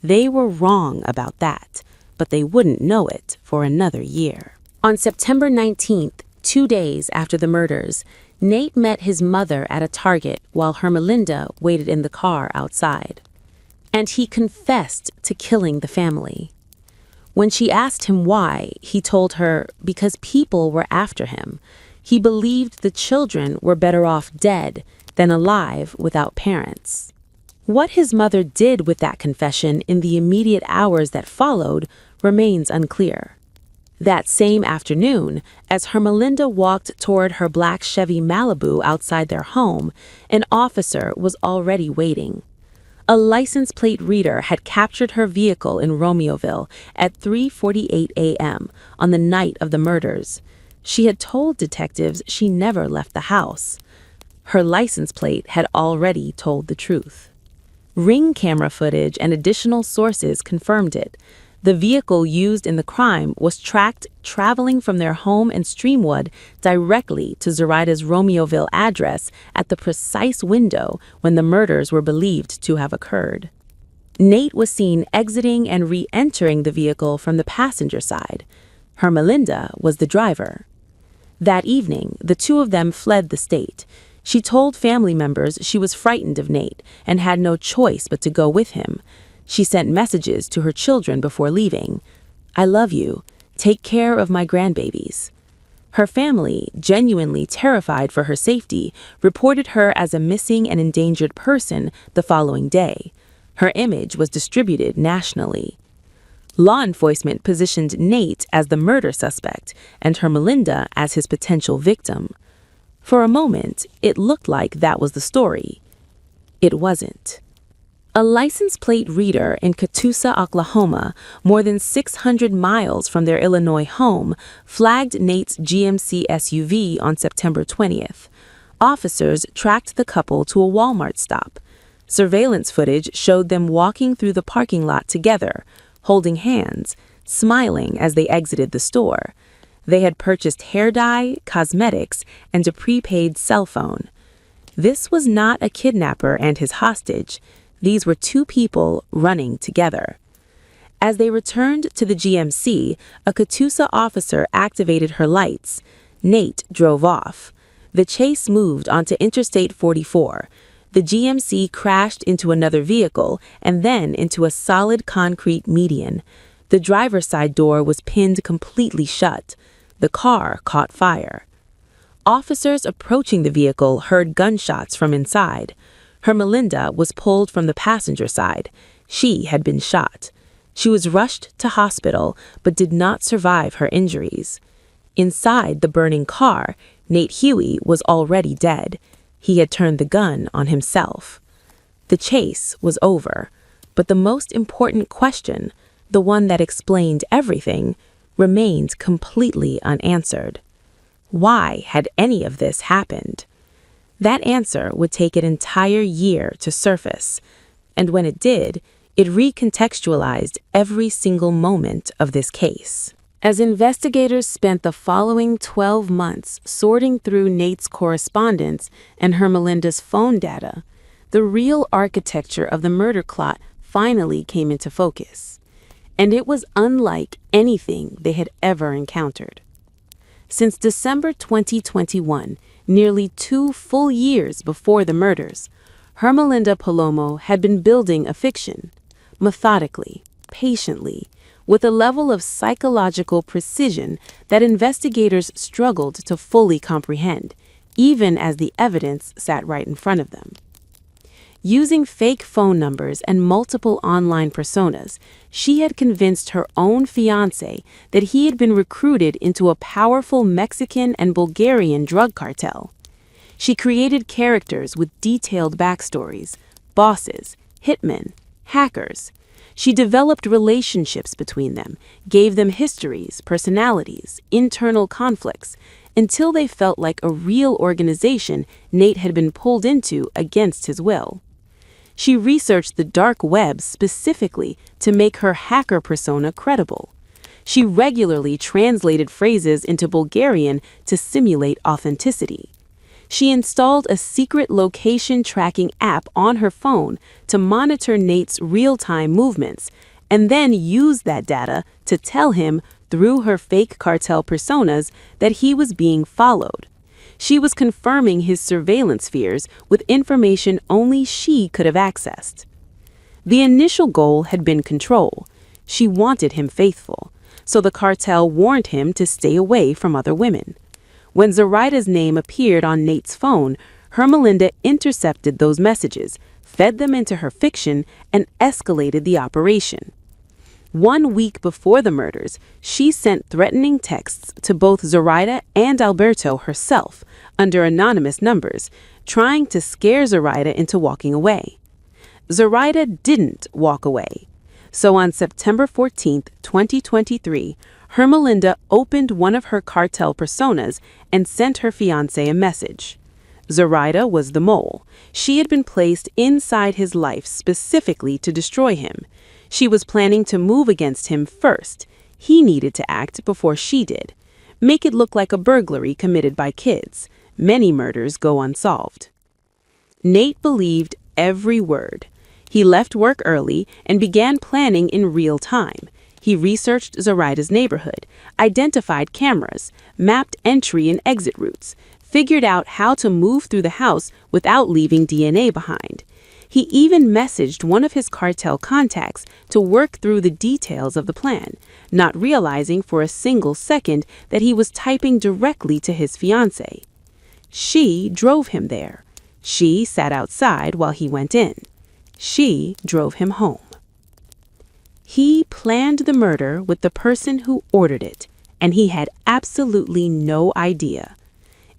They were wrong about that, but they wouldn't know it for another year. On September 19th, 2 days after the murders, Nate met his mother at a Target while Hermelinda waited in the car outside. And he confessed to killing the family. When she asked him why, he told her because people were after him. He believed the children were better off dead than alive without parents. What his mother did with that confession in the immediate hours that followed remains unclear. That same afternoon, as Hermelinda walked toward her black Chevy Malibu outside their home, an officer was already waiting. A license plate reader had captured her vehicle in Romeoville at 3:48 a.m. on the night of the murders. She had told detectives she never left the house. Her license plate had already told the truth. Ring camera footage and additional sources confirmed it. The vehicle used in the crime was tracked traveling from their home in Streamwood directly to Zoraida's Romeoville address at the precise window when the murders were believed to have occurred. Nate was seen exiting and re-entering the vehicle from the passenger side. Hermelinda was the driver. That evening, the two of them fled the state. She told family members she was frightened of Nate and had no choice but to go with him. She sent messages to her children before leaving. "I love you. Take care of my grandbabies." Her family, genuinely terrified for her safety, reported her as a missing and endangered person the following day. Her image was distributed nationally. Law enforcement positioned Nate as the murder suspect and Hermelinda as his potential victim. For a moment, it looked like that was the story. It wasn't. A license plate reader in Catoosa, Oklahoma, more than 600 miles from their Illinois home, flagged Nate's GMC SUV on September 20th. Officers tracked the couple to a Walmart stop. Surveillance footage showed them walking through the parking lot together, holding hands, smiling as they exited the store. They had purchased hair dye, cosmetics, and a prepaid cell phone. This was not a kidnapper and his hostage. These were two people running together. As they returned to the GMC, a Catoosa officer activated her lights. Nate drove off. The chase moved onto Interstate 44. The GMC crashed into another vehicle and then into a solid concrete median. The driver's side door was pinned completely shut. The car caught fire. Officers approaching the vehicle heard gunshots from inside. Hermelinda was pulled from the passenger side. She had been shot. She was rushed to hospital but did not survive her injuries. Inside the burning car, Nate Huey was already dead. He had turned the gun on himself. The chase was over, but the most important question, the one that explained everything, remained completely unanswered. Why had any of this happened? That answer would take an entire year to surface, and when it did, It recontextualized every single moment of this case. As investigators spent the following 12 months sorting through Nate's correspondence and Hermelinda's phone data, the real architecture of the murder plot finally came into focus. And it was unlike anything they had ever encountered. Since December 2021, nearly 2 full years before the murders, Hermelinda Palomo had been building a fiction, methodically, patiently, with a level of psychological precision that investigators struggled to fully comprehend, even as the evidence sat right in front of them. Using fake phone numbers and multiple online personas, she had convinced her own fiancé that he had been recruited into a powerful Mexican and Bulgarian drug cartel. She created characters with detailed backstories, bosses, hitmen, hackers. She developed relationships between them, gave them histories, personalities, internal conflicts, until they felt like a real organization Nate had been pulled into against his will. She researched the dark web specifically to make her hacker persona credible. She regularly translated phrases into Bulgarian to simulate authenticity. She installed a secret location tracking app on her phone to monitor Nate's real-time movements, and then used that data to tell him, through her fake cartel personas, that he was being followed. She was confirming his surveillance fears with information only she could have accessed. The initial goal had been control. She wanted him faithful, so the cartel warned him to stay away from other women. When Zoraida's name appeared on Nate's phone, Hermelinda intercepted those messages, fed them into her fiction, and escalated the operation. 1 week before the murders, she sent threatening texts to both Zoraida and Alberto herself, under anonymous numbers, trying to scare Zoraida into walking away. Zoraida didn't walk away. So on September 14, 2023, Hermelinda opened one of her cartel personas and sent her fiancé a message. Zoraida was the mole. She had been placed inside his life specifically to destroy him. She was planning to move against him first. He needed to act before she did. Make it look like a burglary committed by kids. Many murders go unsolved. Nate believed every word. He left work early and began planning in real time. He researched Zoraida's neighborhood, identified cameras, mapped entry and exit routes, figured out how to move through the house without leaving DNA behind. He even messaged one of his cartel contacts to work through the details of the plan, not realizing for a single second that he was typing directly to his fiancée. She drove him there. She sat outside while he went in. She drove him home. He planned the murder with the person who ordered it, and he had absolutely no idea.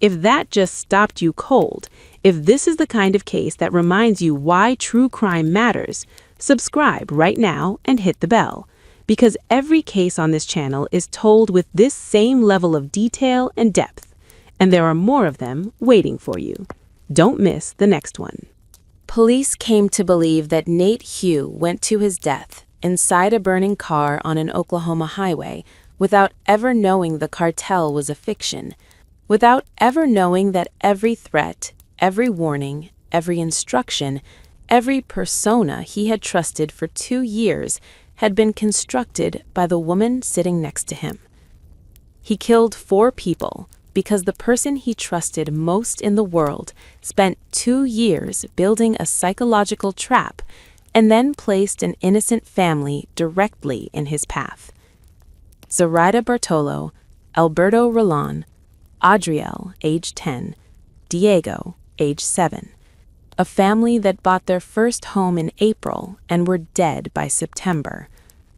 If that just stopped you cold, if this is the kind of case that reminds you why true crime matters, subscribe right now and hit the bell, because every case on this channel is told with this same level of detail and depth, and there are more of them waiting for you. Don't miss the next one. Police came to believe that Nate Hugh went to his death inside a burning car on an Oklahoma highway without ever knowing the cartel was a fiction, without ever knowing that every threat, every warning, every instruction, every persona he had trusted for 2 years had been constructed by the woman sitting next to him. He killed 4 people because the person he trusted most in the world spent 2 years building a psychological trap and then placed an innocent family directly in his path. Zoraida Bartolo, Alberto Rolon, Adriel, age 10, Diego, age 7. A family that bought their first home in April and were dead by September.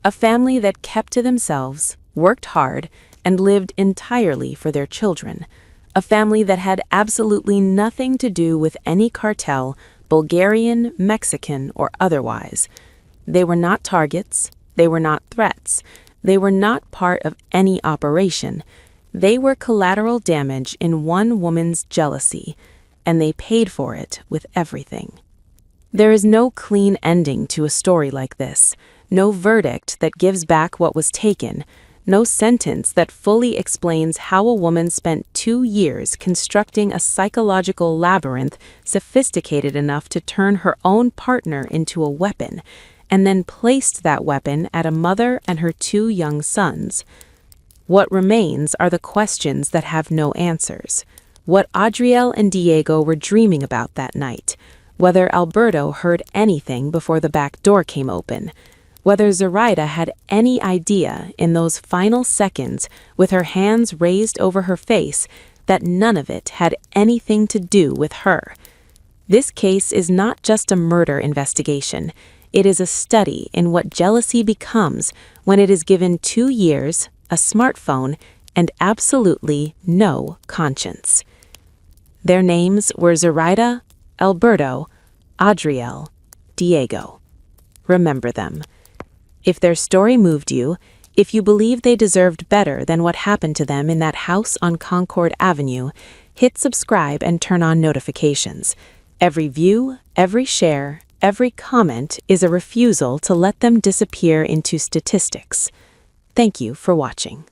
A family that kept to themselves, worked hard, and lived entirely for their children. A family that had absolutely nothing to do with any cartel, Bulgarian, Mexican, or otherwise. They were not targets. They were not threats. They were not part of any operation. They were collateral damage in one woman's jealousy, and they paid for it with everything. There is no clean ending to a story like this, no verdict that gives back what was taken, no sentence that fully explains how a woman spent 2 years constructing a psychological labyrinth sophisticated enough to turn her own partner into a weapon, and then placed that weapon at a mother and her 2 young sons. What remains are the questions that have no answers. What Adriel and Diego were dreaming about that night, whether Alberto heard anything before the back door came open, whether Zoraida had any idea in those final seconds with her hands raised over her face that none of it had anything to do with her. This case is not just a murder investigation. It is a study in what jealousy becomes when it is given 2 years, a smartphone, and absolutely no conscience. Their names were Zoraida, Alberto, Adriel, Diego. Remember them. If their story moved you, if you believe they deserved better than what happened to them in that house on Concord Avenue, hit subscribe and turn on notifications. Every view, every share, every comment is a refusal to let them disappear into statistics. Thank you for watching.